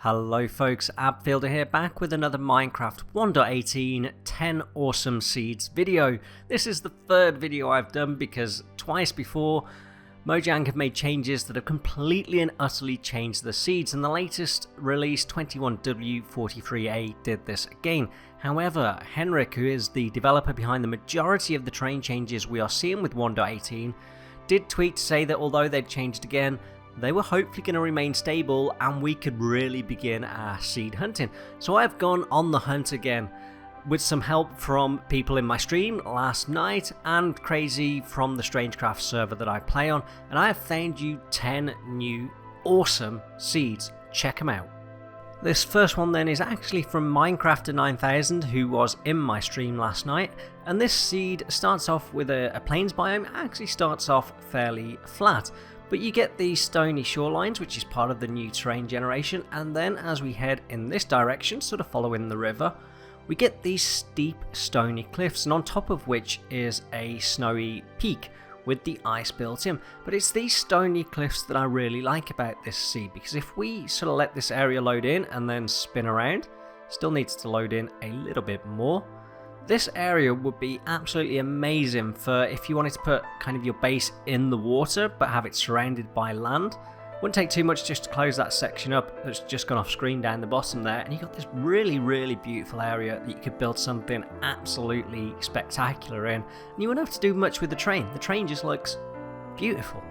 Hello folks, Abfielder here, back with another Minecraft 1.18 10 awesome seeds video. This is the third video I've done because twice before Mojang have made changes that have completely and utterly changed the seeds, and the latest release 21W43A did this again. However, Henrik, who is the developer behind the majority of the terrain changes we are seeing with 1.18, did tweet to say that although they'd changed again, they were hopefully going to remain stable and we could really begin our seed hunting. So I've gone on the hunt again with some help from people in my stream last night and Crazy from the Strangecraft server that I play on, and I have found you 10 new awesome seeds. Check them out. This first one then is actually from Minecrafter 9000, who was in my stream last night, and this seed starts off with a plains biome. It actually starts off fairly flat, but you get these stony shorelines, which is part of the new terrain generation, and then as we head in this direction, sort of following the river, we get these steep stony cliffs, and on top of which is a snowy peak with the ice built in. But it's these stony cliffs that I really like about this seed, because if we sort of let this area load in and then spin around, still needs to load in a little bit more. This area would be absolutely amazing for if you wanted to put kind of your base in the water but have it surrounded by land. Wouldn't take too much just to close that section up that's just gone off screen down the bottom there, and you've got this really beautiful area that you could build something absolutely spectacular in, and you wouldn't have to do much with the train. The train just looks beautiful.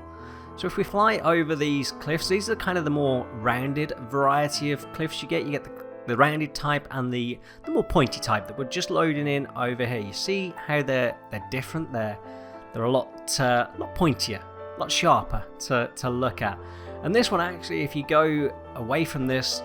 So if we fly over these cliffs, these are kind of the more rounded variety of cliffs you get. You get the rounded type and the more pointy type that we're just loading in over here. You see how they're different there. They're a lot pointier, a lot sharper to look at. And this one actually, if you go away from this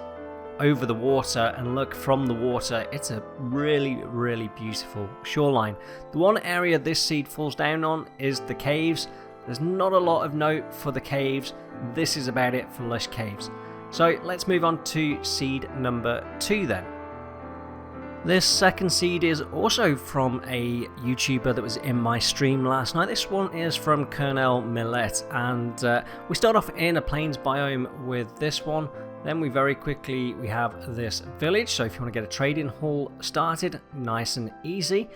over the water and look from the water, it's a really beautiful shoreline. The one area this seed falls down on is the caves. There's not a lot of note for the caves. This is about it for lush caves. So let's move on to seed number 2 then. This second seed is also from a YouTuber that was in my stream last night. This one is from Colonel Millet, and we start off in a plains biome with this one. Then we have this village, so if you want to get a trading hall started, nice and easy.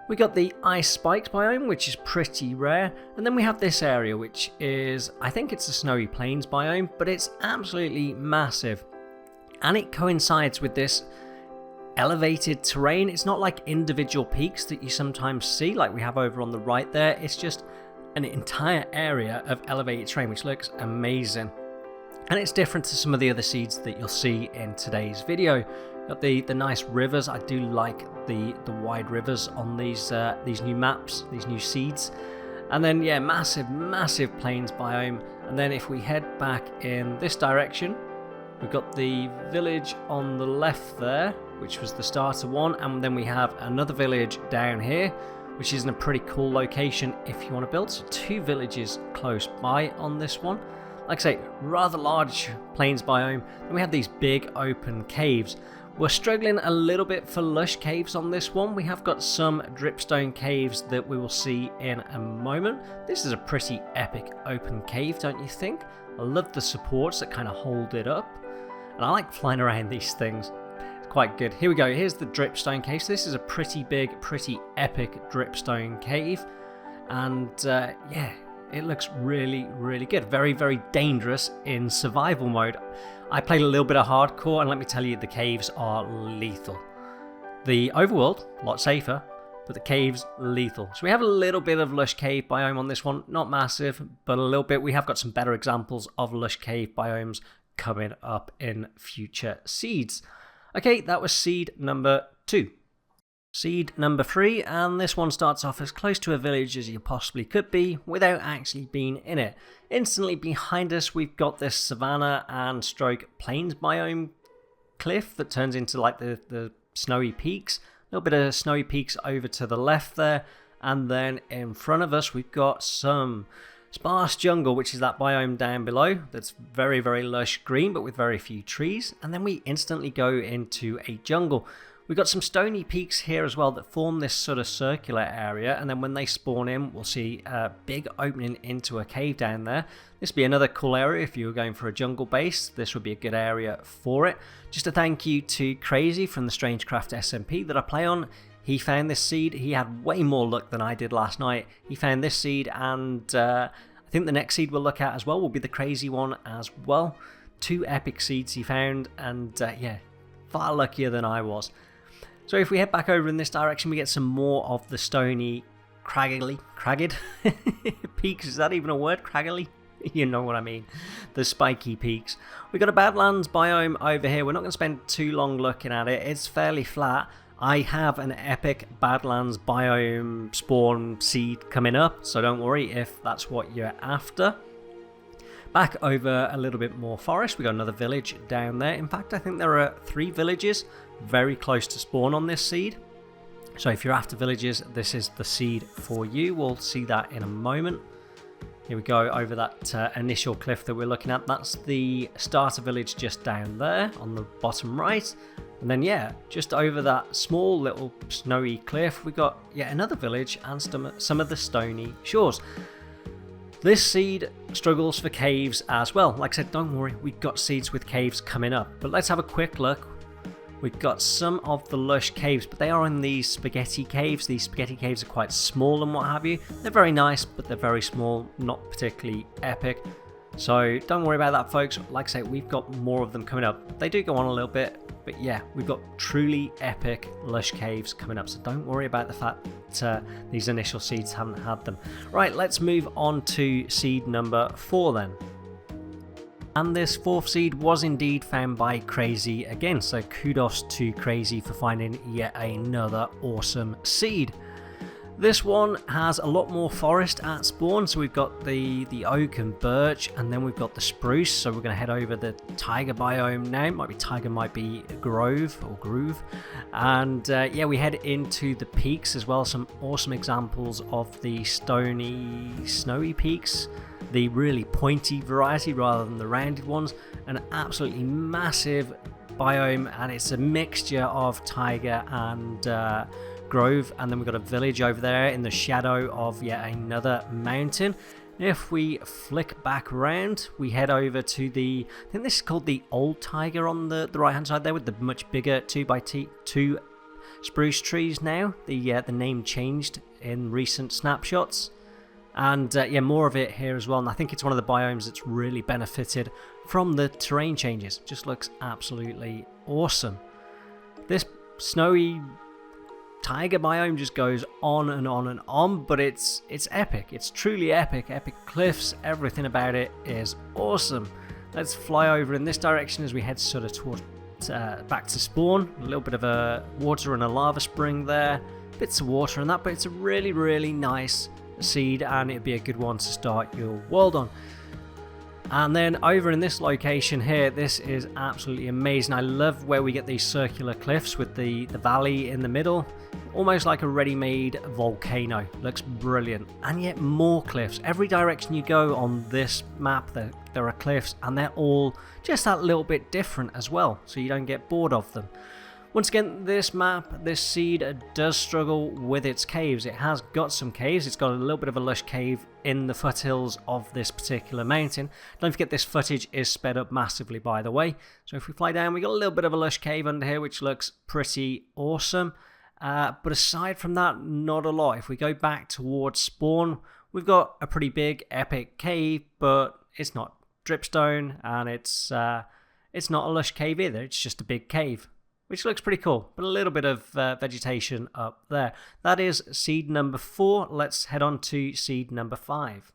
We got the ice spikes biome, which is pretty rare, and then we have this area, which is, I think it's a snowy plains biome, but it's absolutely massive, and it coincides with this elevated terrain. It's not like individual peaks that you sometimes see like we have over on the right there. It's just an entire area of elevated terrain, which looks amazing, and it's different to some of the other seeds that you'll see in today's video. Got the nice rivers. I do like the wide rivers on these new maps, these new seeds. And then yeah, massive plains biome. And then if we head back in this direction, we've got the village on the left there, which was the starter one, and then we have another village down here, which is in a pretty cool location if you want to build. So 2 villages close by on this one. Like I say, rather large plains biome. Then we have these big open caves. We're struggling a little bit for lush caves on this one. We have got some dripstone caves that we will see in a moment. This is a pretty epic open cave, don't you think? I love the supports that kind of hold it up, and I like flying around these things. It's quite good. Here we go. Here's the dripstone cave. So this is a pretty big, pretty epic dripstone cave, and yeah, it looks really good. Very dangerous in survival mode. I played a little bit of hardcore, and let me tell you, the caves are lethal. The overworld, a lot safer, but the caves, lethal. So we have a little bit of lush cave biome on this one. Not massive, but a little bit. We have got some better examples of lush cave biomes coming up in future seeds. Okay, that was seed number 2. Seed number 3, and this one starts off as close to a village as you possibly could be without actually being in it. Instantly behind us, we've got this savanna and stroke plains biome cliff that turns into like the snowy peaks. A little bit of snowy peaks over to the left there, and then in front of us we've got some sparse jungle, which is that biome down below that's very lush green but with very few trees. And then we instantly go into a jungle We've got some stony peaks here as well that form this sort of circular area, and then when they spawn in, we'll see a big opening into a cave down there. This would be another cool area if you were going for a jungle base. This would be a good area for it. Just a thank you to Crazy from the Strangecraft SMP that I play on. He found this seed. He had way more luck than I did last night. He found this seed, and I think the next seed we'll look at as well will be the crazy one as well. 2 epic seeds he found, and yeah, far luckier than I was. So if we head back over in this direction, we get some more of the stony, cragged peaks. Is that even a word? Craggly? You know what I mean. The spiky peaks. We've got a Badlands biome over here. We're not going to spend too long looking at it. It's fairly flat. I have an epic Badlands biome spawn seed coming up, so don't worry if that's what you're after. Back over a little bit more forest, we got another village down there. In fact, I think there are 3 villages very close to spawn on this seed. So if you're after villages, this is the seed for you. We'll see that in a moment. Here we go over that initial cliff that we're looking at. That's the starter village just down there on the bottom right. And then yeah, just over that small little snowy cliff, we got yet another village and some of the stony shores. This seed struggles for caves as well. Like I said, don't worry, we've got seeds with caves coming up. But let's have a quick look. We've got some of the lush caves, but they are in these spaghetti caves. These spaghetti caves are quite small and what have you. They're very nice, but they're very small, not particularly epic. So don't worry about that, folks. Like I say, we've got more of them coming up. They do go on a little bit, but yeah, we've got truly epic lush caves coming up. So don't worry about the fact that these initial seeds haven't had them. Right, let's move on to seed number 4 then. And this 4th seed was indeed found by Crazy again, so kudos to Crazy for finding yet another awesome seed. This one has a lot more forest at spawn, so we've got the oak and birch, and then we've got the spruce, so we're going to head over the tiger biome now. Might be tiger, might be grove or groove. And yeah, we head into the peaks as well, some awesome examples of the snowy peaks. The really pointy variety rather than the rounded ones. An absolutely massive biome, and it's a mixture of tiger and grove, and then we've got a village over there in the shadow of yet another mountain. If we flick back around, we head over to the, I think this is called the old tiger on the right hand side there, with the much bigger 2x2 spruce trees now. The name changed in recent snapshots. And yeah, more of it here as well, and I think it's one of the biomes that's really benefited from the terrain changes. Just looks absolutely awesome. This snowy tiger biome just goes on and on and on, but it's epic. It's truly epic. Epic cliffs, everything about it is awesome. Let's fly over in this direction as we head sort of towards back to spawn. A little bit of a water and a lava spring there, bits of water and that, but it's a really nice seed, and it'd be a good one to start your world on. And then over in this location here, this is absolutely amazing. I love where we get these circular cliffs with the valley in the middle, almost like a ready-made volcano. Looks brilliant. And yet more cliffs. Every direction you go on this map, there are cliffs, and they're all just that little bit different as well, so you don't get bored of them. Once again, this map, this seed does struggle with its caves. It has got some caves. It's got a little bit of a lush cave in the foothills of this particular mountain. Don't forget this footage is sped up massively, by the way. So if we fly down, we got a little bit of a lush cave under here, which looks pretty awesome. But aside from that, not a lot. If we go back towards spawn, we've got a pretty big epic cave, but it's not dripstone, and it's not a lush cave either. It's just a big cave, which looks pretty cool, but a little bit of vegetation up there. That is seed number 4. Let's head on to seed number 5.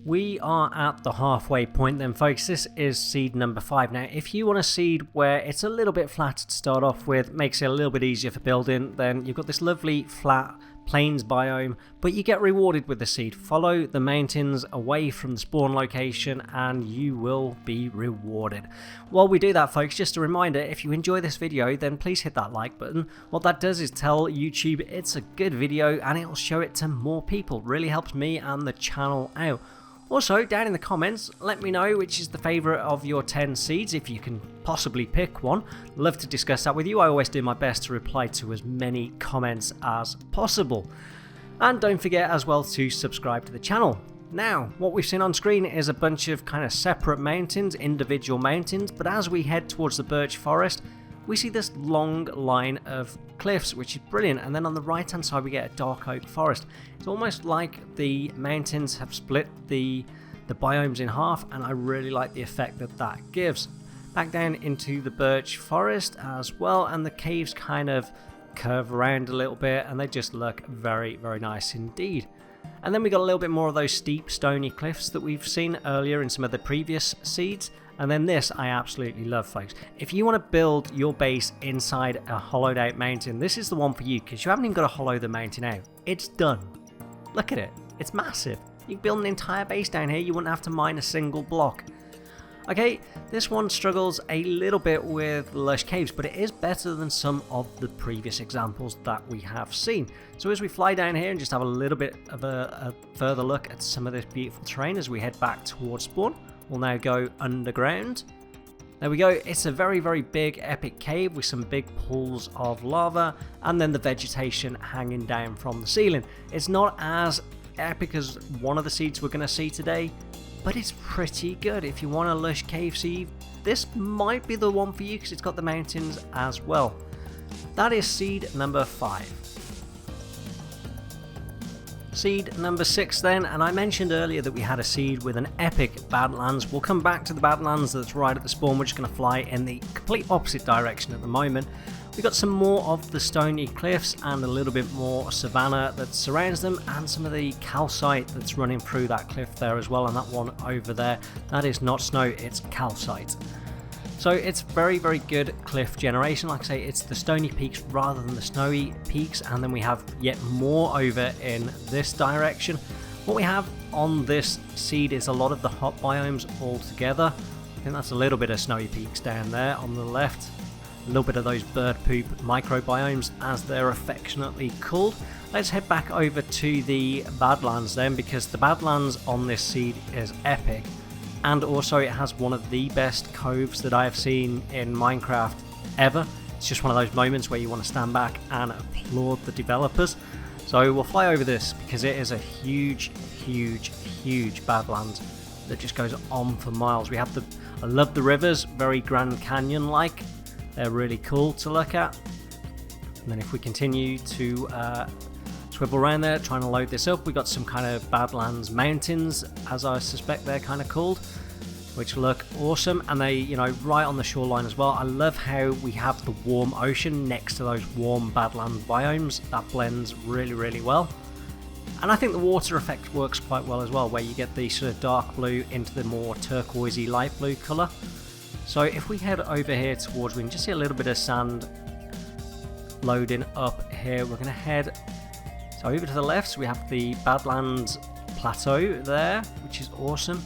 We are at the halfway point then, folks. This is seed number 5. Now, if you want a seed where it's a little bit flat to start off with, makes it a little bit easier for building, then you've got this lovely flat plains biome, but you get rewarded with the seed. Follow the mountains away from the spawn location and you will be rewarded. While we do that, folks, just a reminder, if you enjoy this video, then please hit that like button. What that does is tell YouTube it's a good video and it'll show it to more people. Really helps me and the channel out. Also, down in the comments, let me know which is the favourite of your 10 seeds, if you can possibly pick one. Love to discuss that with you. I always do my best to reply to as many comments as possible. And don't forget as well to subscribe to the channel. Now, what we've seen on screen is a bunch of kind of separate mountains, individual mountains, but as we head towards the birch forest, we see this long line of cliffs, which is brilliant, and then on the right hand side we get a dark oak forest. It's almost like the mountains have split the biomes in half, and I really like the effect that that gives. Back down into the birch forest as well, and the caves kind of curve around a little bit, and they just look very, very nice indeed. And then we got a little bit more of those steep stony cliffs that we've seen earlier in some of the previous seeds. And then this I absolutely love, folks. If you want to build your base inside a hollowed out mountain, this is the one for you, because you haven't even got to hollow the mountain out. It's done. Look at it. It's massive. You can build an entire base down here. You wouldn't have to mine a single block. Okay, this one struggles a little bit with lush caves, but it is better than some of the previous examples that we have seen. So as we fly down here and just have a little bit of a further look at some of this beautiful terrain as we head back towards spawn, we'll now go underground. There we go. It's a very, very big epic cave with some big pools of lava and then the vegetation hanging down from the ceiling. It's not as epic as one of the seeds we're going to see today, but it's pretty good. If you want a lush cave seed, this might be the one for you because it's got the mountains as well. That is seed number 5. Seed number 6 then, and I mentioned earlier that we had a seed with an epic Badlands. We'll come back to the Badlands that's right at the spawn. We're just going to fly in the complete opposite direction at the moment. We've got some more of the stony cliffs and a little bit more savanna that surrounds them, and some of the calcite that's running through that cliff there as well, and that one over there, that is not snow, it's calcite. So it's very, very good cliff generation. Like I say, it's the stony peaks rather than the snowy peaks, and then we have yet more over in this direction. What we have on this seed is a lot of the hot biomes all together. I think that's a little bit of snowy peaks down there on the left. A little bit of those bird poop microbiomes, as they're affectionately called. Let's head back over to the Badlands then, because the Badlands on this seed is epic, and also it has one of the best coves that I have seen in Minecraft ever. It's just one of those moments where you want to stand back and applaud the developers. So we'll fly over this because it is a huge, huge, huge Badlands that just goes on for miles. I love the rivers, very Grand Canyon like. They're really cool to look at. And then if we continue to swivel around there, trying to load this up, we got some kind of Badlands mountains, as I suspect they're kind of called, which look awesome, and they, right on the shoreline as well. I love how we have the warm ocean next to those warm Badlands biomes. That blends really, really well. And I think the water effect works quite well as well, where you get the sort of dark blue into the more turquoisey light blue colour. So if we head over here towards, we can just see a little bit of sand loading up here. We're going to head over to the left. So we have the Badlands Plateau there, which is awesome.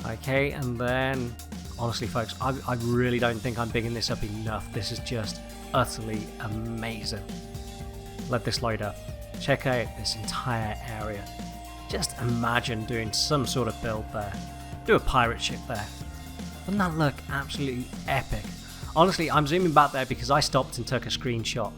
Okay, and then honestly, folks, I really don't think I'm bigging this up enough. This is just utterly amazing. Let this load up. Check out this entire area. Just imagine doing some sort of build there. Do a pirate ship there. Doesn't that look absolutely epic? Honestly, I'm zooming back there because I stopped and took a screenshot.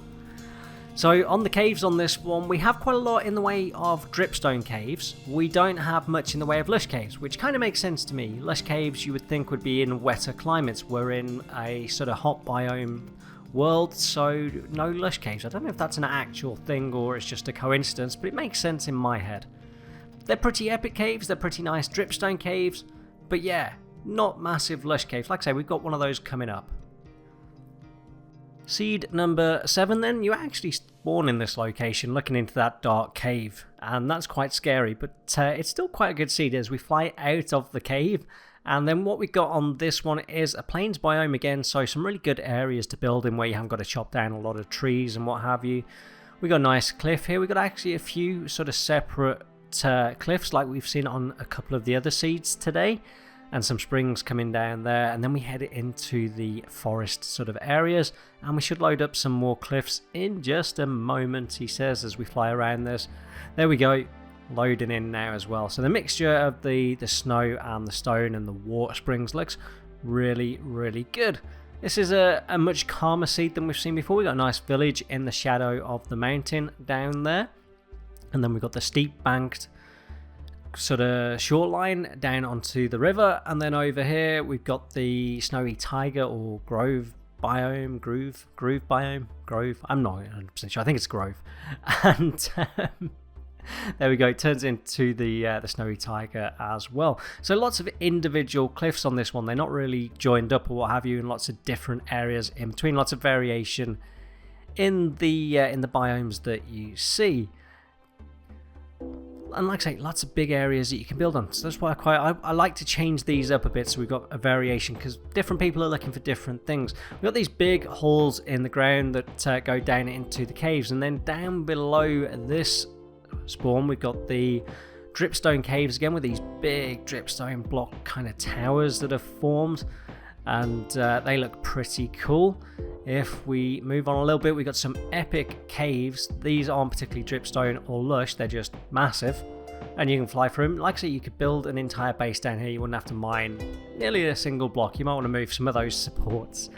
So on the caves on this one, we have quite a lot in the way of dripstone caves. We don't have much in the way of lush caves, which kind of makes sense to me. Lush caves you would think would be in wetter climates. We're in a sort of hot biome world, so no lush caves. I don't know if that's an actual thing or it's just a coincidence, but it makes sense in my head. They're pretty epic caves, they're pretty nice dripstone caves, but yeah, not massive lush caves. Like I say, we've got one of those coming up. Seed number 7 then, you actually spawn in this location looking into that dark cave, and that's quite scary, but it's still quite a good seed as we fly out of the cave. And then what we got on this one is a plains biome again, so some really good areas to build in where you haven't got to chop down a lot of trees and what have you. We got a nice cliff here. We got actually a few sort of separate cliffs like we've seen on a couple of the other seeds today, and some springs coming down there, and then we head into the forest sort of areas, and we should load up some more cliffs in just a moment, he says, as we fly around this. There we go. loading in now as well. So the mixture of the snow and the stone and the water springs looks really, really good. This is a much calmer seed than we've seen before. We've got a nice village in the shadow of the mountain down there. And then we've got the steep banked sort of shoreline down onto the river. And then over here we've got the snowy taiga or grove biome, groove biome, grove. I'm not 100% sure. I think it's grove. And there we go. It turns into the snowy taiga as well. So lots of individual cliffs on this one. They're not really joined up or what have you, in lots of different areas in between. Lots of variation in the biomes that you see. And like I say, lots of big areas that you can build on. So that's why I like to change these up a bit, so we've got a variation, because different people are looking for different things. We've got these big holes in the ground that go down into the caves, and then down below this spawn we've got the dripstone caves again, with these big dripstone block kind of towers that have formed, and they look pretty cool. If we move on a little bit, we've got some epic caves. These aren't particularly dripstone or lush, they're just massive, and you can fly through them. Like I say, you could build an entire base down here. You wouldn't have to mine nearly a single block. You might want to move some of those supports.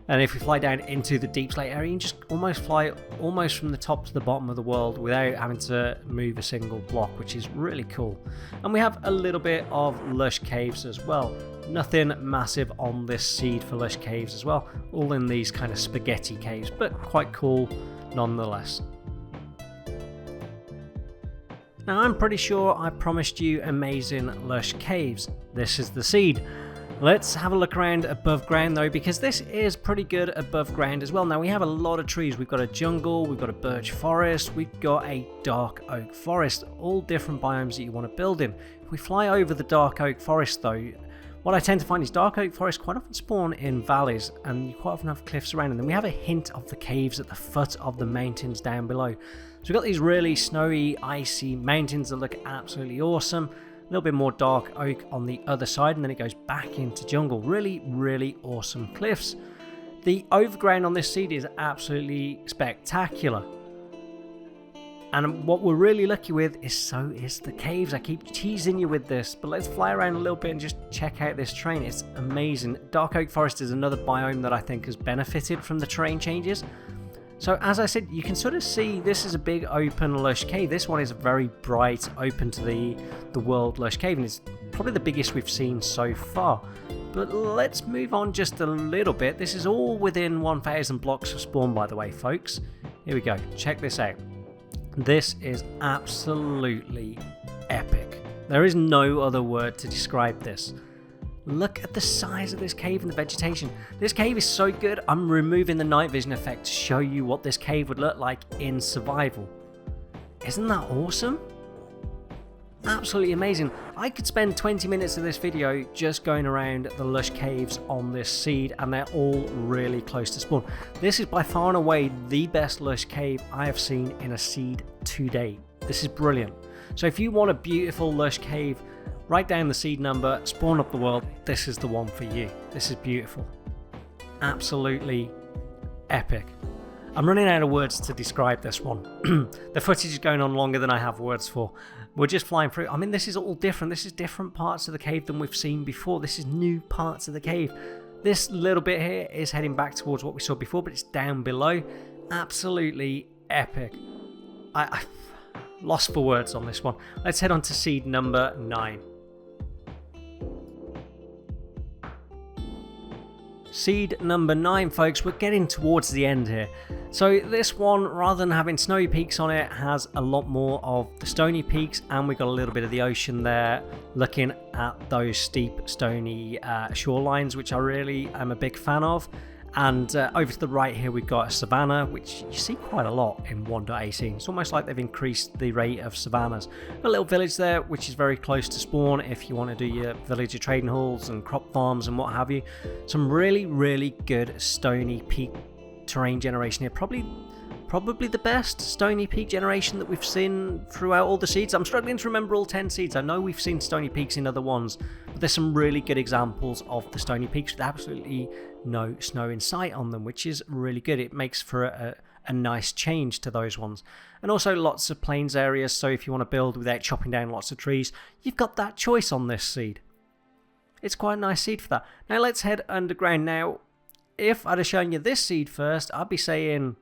And if we fly down into the deep slate area, you can just almost fly almost from the top to the bottom of the world without having to move a single block, which is really cool. And we have a little bit of lush caves as well. Nothing massive on this seed for lush caves as well. All in these kind of spaghetti caves, but quite cool nonetheless. Now I'm pretty sure I promised you amazing lush caves. This is the seed. Let's have a look around above ground though, because this is pretty good above ground as well. Now we have a lot of trees. We've got a jungle, we've got a birch forest, we've got a dark oak forest, all different biomes that you want to build in. If we fly over the dark oak forest though, what I tend to find is dark oak forests quite often spawn in valleys, and you quite often have cliffs around, and then we have a hint of the caves at the foot of the mountains down below. So we've got these really snowy, icy mountains that look absolutely awesome. A little bit more dark oak on the other side, and then it goes back into jungle. Really, really awesome cliffs. The overground on this seed is absolutely spectacular. And what we're really lucky with is the caves. I keep teasing you with this, but let's fly around a little bit and just check out this terrain. It's amazing. Dark oak forest is another biome that I think has benefited from the terrain changes. So as I said, you can sort of see this is a big open lush cave. This one is a very bright, open to the world lush cave, and it's probably the biggest we've seen so far. But let's move on just a little bit. This is all within 1,000 blocks of spawn, by the way, folks. Here we go. Check this out. This is absolutely epic. There is no other word to describe this. Look at the size of this cave and the vegetation. This cave is so good, I'm removing the night vision effect to show you what this cave would look like in survival. Isn't that awesome? Absolutely amazing. I could spend 20 minutes of this video just going around the lush caves on this seed, and they're all really close to spawn. This is by far and away the best lush cave I have seen in a seed to date. This is brilliant. So if you want a beautiful lush cave, write down the seed number, spawn up the world, this is the one for you. This is beautiful. Absolutely epic. I'm running out of words to describe this one. The footage is going on longer than I have words for. We're just flying through. I mean, this is all different. This is different parts of the cave than we've seen before. This is new parts of the cave. This little bit here is heading back towards what we saw before, but it's down below. Absolutely epic. I lost for words on this one. Let's head on to seed number 9. Seed number 9, folks, we're getting towards the end here. So this one, rather than having snowy peaks on it, has a lot more of the stony peaks, and we've got a little bit of the ocean there, looking at those steep stony shorelines, which I really am a big fan of. And over to the right here we've got a savanna, which you see quite a lot in 1.18. It's almost like they've increased the rate of savannas. Got a little village there, which is very close to spawn if you want to do your villager trading halls and crop farms and what have you. Some really, really good stony peak terrain generation here. Probably the best stony peak generation that we've seen throughout all the seeds. I'm struggling to remember all 10 seeds. I know we've seen stony peaks in other ones, but there's some really good examples of the stony peaks with absolutely no snow in sight on them, which is really good. It makes for a nice change to those ones. And also lots of plains areas, so if you want to build without chopping down lots of trees, you've got that choice on this seed. It's quite a nice seed for that. Now let's head underground. Now, if I'd have shown you this seed first, I'd be saying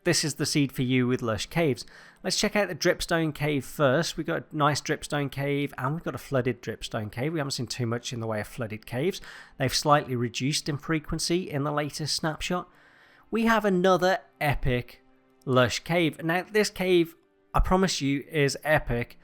this is the seed for you with lush caves. Let's check out the dripstone cave first. We've got a nice dripstone cave and we've got a flooded dripstone cave. We haven't seen too much in the way of flooded caves. They've slightly reduced in frequency in the latest snapshot. We have another epic lush cave. Now this cave, I promise you, is epic.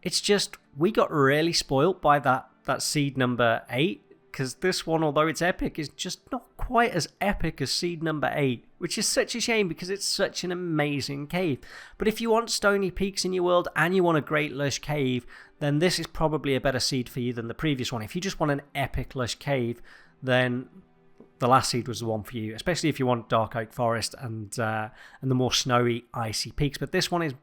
It's just we got really spoiled by that seed number 8, because this one, although it's epic, is just not quite as epic as seed number 8, which is such a shame because it's such an amazing cave. But if you want stony peaks in your world and you want a great lush cave, then this is probably a better seed for you than the previous one. If you just want an epic lush cave, then the last seed was the one for you, especially if you want dark oak forest and the more snowy, icy peaks. But this one is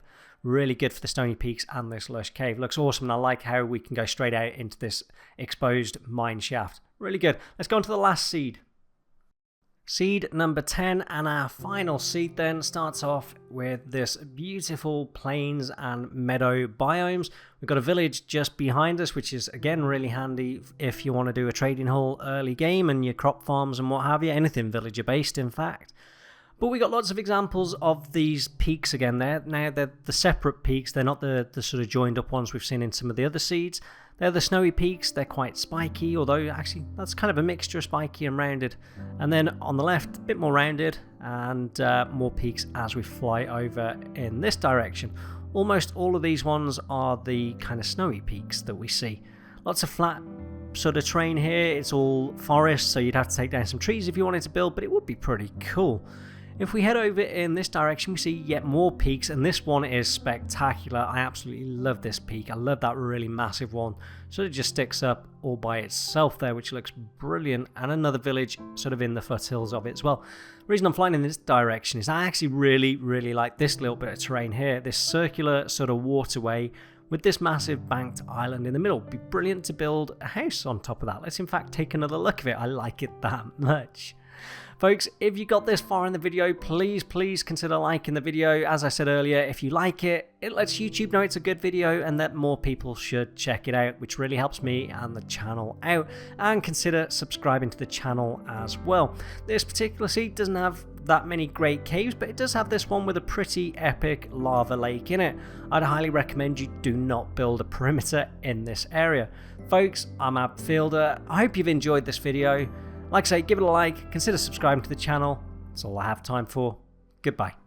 really good for the stony peaks and this lush cave. Looks awesome, and I like how we can go straight out into this exposed mine shaft. Really good. Let's go on to the last seed. Seed number 10, and our final seed then starts off with this beautiful plains and meadow biomes. We've got a village just behind us, which is again really handy if you want to do a trading hall early game and your crop farms and what have you, anything villager based in fact. But we got lots of examples of these peaks again there. Now they're the separate peaks, they're not the sort of joined up ones we've seen in some of the other seeds. They're the snowy peaks, they're quite spiky, although actually that's kind of a mixture of spiky and rounded. And then on the left, a bit more rounded and more peaks as we fly over in this direction. Almost all of these ones are the kind of snowy peaks that we see. Lots of flat sort of terrain here, it's all forest, so you'd have to take down some trees if you wanted to build, but it would be pretty cool. If we head over in this direction, we see yet more peaks, and this one is spectacular. I absolutely love this peak. I love that really massive one. Sort of just sticks up all by itself there, which looks brilliant, and another village sort of in the foothills of it as well. The reason I'm flying in this direction is I actually really like this little bit of terrain here, this circular sort of waterway with this massive banked island in the middle. It'd be brilliant to build a house on top of that. Let's in fact take another look at it. I like it that much. Folks, if you got this far in the video, please consider liking the video. As I said earlier, if you like it, it lets YouTube know it's a good video and that more people should check it out, which really helps me and the channel out. And consider subscribing to the channel as well. This particular seed doesn't have that many great caves, but it does have this one with a pretty epic lava lake in it. I'd highly recommend you do not build a perimeter in this area. Folks, I'm AppFielder. I hope you've enjoyed this video. Like I say, give it a like, consider subscribing to the channel. That's all I have time for. Goodbye.